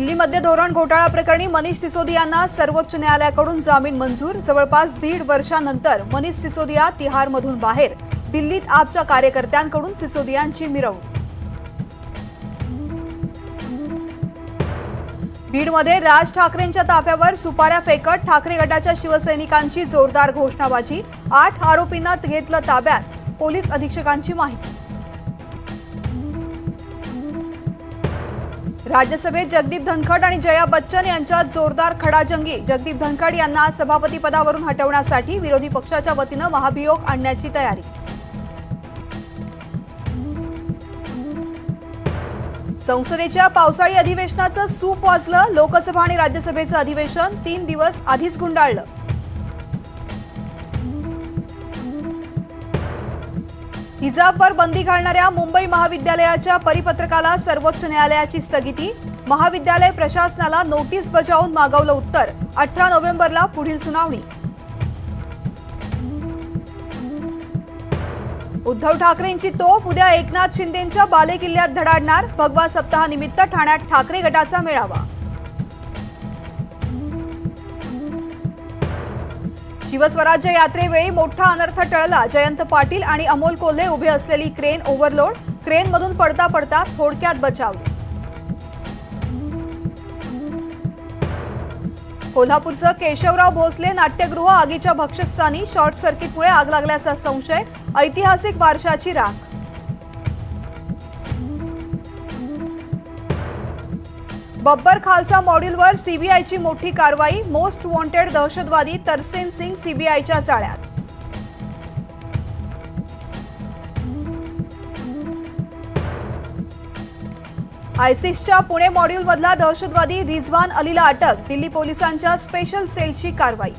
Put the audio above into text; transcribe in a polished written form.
दिल्लीमध्ये धोरण घोटाळा प्रकरणी मनीष सिसोदियांना सर्वोच्च न्यायालयाकडून जामीन मंजूर। जवळपास 1.5 वर्षांनंतर मनीष सिसोदिया तिहारमधून बाहेर। दिल्लीत आपच्या कार्यकर्त्यांकडून सिसोदियांची मिरवणूक। बीडमध्ये राज ठाकरेंच्या ताफ्यावर सुपाऱ्या फेकत ठाकरे गटाच्या शिवसैनिकांची जोरदार घोषणाबाजी। 8 आरोपींना घेतलं ताब्यात, पोलीस अधीक्षकांची माहिती। राज्यसभेत जगदीप धनखड आणि जया बच्चन यांच्यात जोरदार खडाजंगी। जगदीप धनखड यांना सभापती पदावरून हटवण्यासाठी विरोधी पक्षाच्या वतीनं महाभियोग आणण्याची तयारी। संसदेच्या पावसाळी अधिवेशनाचं सूप वाजलं। लोकसभा आणि राज्यसभेचं अधिवेशन 3 दिवस आधीच गुंडाळलं। हिजाबवर बंदी घालणाऱ्या मुंबई महाविद्यालयाच्या परिपत्रकाला सर्वोच्च न्यायालयाची स्थगिती। महाविद्यालय प्रशासनाला नोटीस बजावून मागवलं उत्तर। 18 नोव्हेंबरला पुढील सुनावणी। उद्धव ठाकरेंची तोफ, उद्या एकनाथ शिंदेंच्या बालेकिल्ल्यात धडाडणार। भगवा सप्ताहानिमित्त ठाण्यात ठाकरे गटाचा मेळावा। शिवस्वराज्य यात्रेवेळी मोठा अनर्थ टळला। जयंत पाटील आणि अमोल कोल्हे उभे असलेली क्रेन ओव्हरलोड। क्रेनमधून पडता पडता थोडक्यात बचावले। कोल्हापूरचं केशवराव भोसले नाट्यगृह आगीच्या भक्ष्यस्थानी। शॉर्ट सर्किटमुळे आग लागल्याचा संशय। ऐतिहासिक वारशाची राख। बब्बर खालसा मॉड्यूलवर सीबीआयची मोठी कारवाई। मोस्ट वॉन्टेड दहशतवादी तरसेन सिंग सीबीआयच्या जाळ्यात। आयसिसच्या पुणे मॉड्यूलमधला दहशतवादी रिझवान अलीला अटक। दिल्ली पोलिसांच्या स्पेशल सेलची कारवाई।